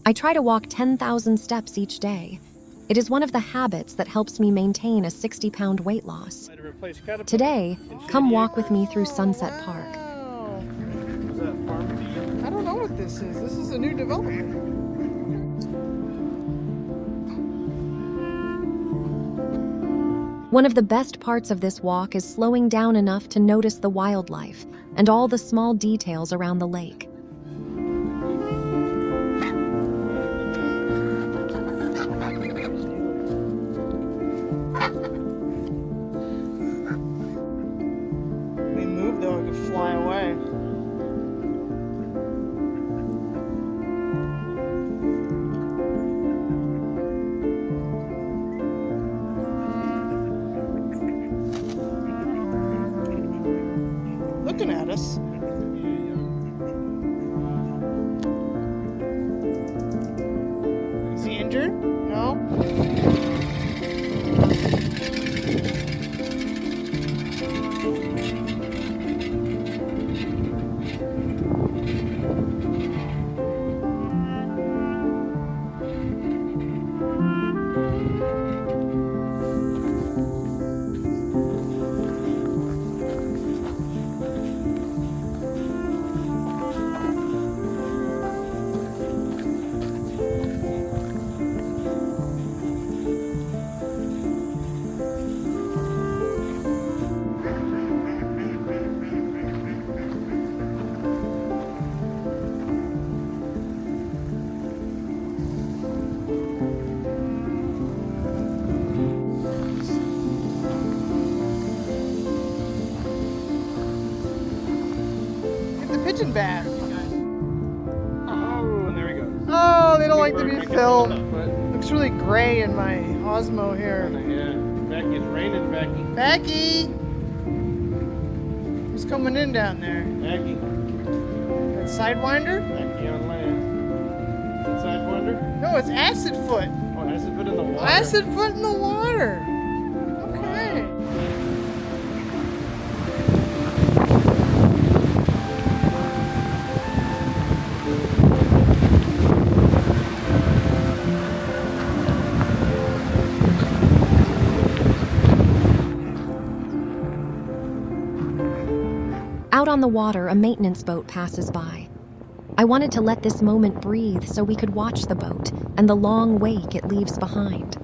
I try to walk 10,000 steps each day. It is one of the habits that helps me maintain a 60-pound weight loss. Today, come walk with me through Sunset Park. Is that farm feed? I don't know what this is. This is a new development. One of the best parts of this walk is slowing down enough to notice the wildlife and all the small details around the lake. We moved though, it could fly away. Looking at us. Is he injured? No? Pigeon bath. Oh, and there we go. Oh, they don't like to be filmed. Looks really gray in my Osmo here. Yeah, Becky, it's raining, Becky. Becky! Who's coming in down there? Becky. That Sidewinder? Becky on land. Is it Sidewinder? No, it's Acid Foot. Oh, acid foot in the water. Acid Foot in the water. Okay. Out on the water, a maintenance boat passes by. I wanted to let this moment breathe so we could watch the boat and the long wake it leaves behind.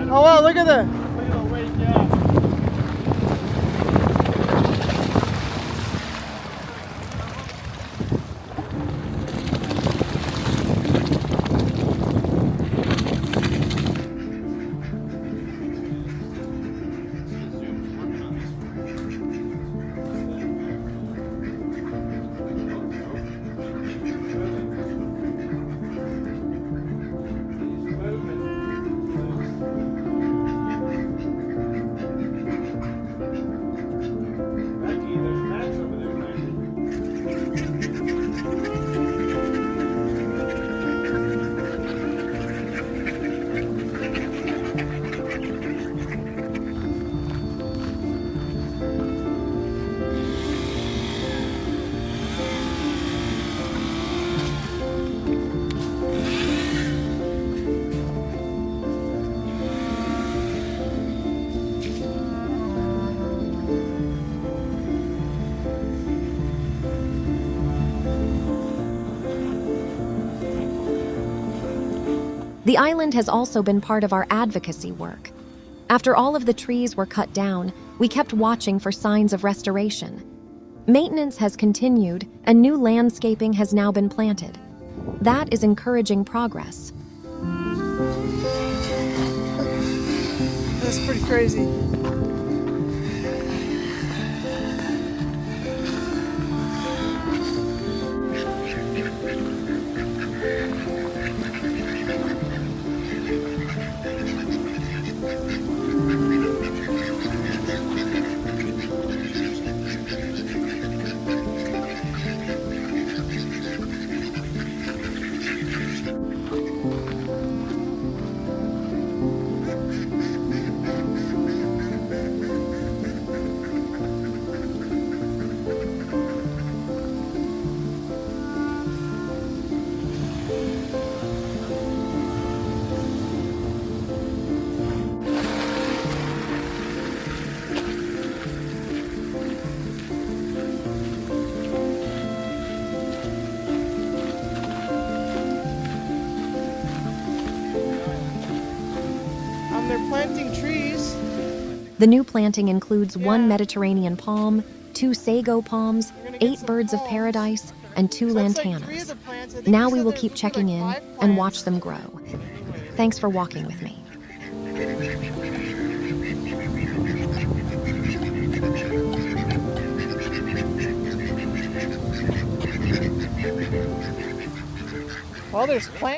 Oh wow, look at that. The island has also been part of our advocacy work. After all of the trees were cut down, we kept watching for signs of restoration. Maintenance has continued, and new landscaping has now been planted. That is encouraging progress. That's pretty crazy. planting trees. The new planting includes 1 Mediterranean palm, 2 sago palms, We're gonna get 8 some birds of palms. paradise, and 2 So that's like 3 of lantanas. the plants. I think Now you we said will there keep should be checking like in 5 and plants. watch them grow. Thanks for walking with me. Well, there's plants.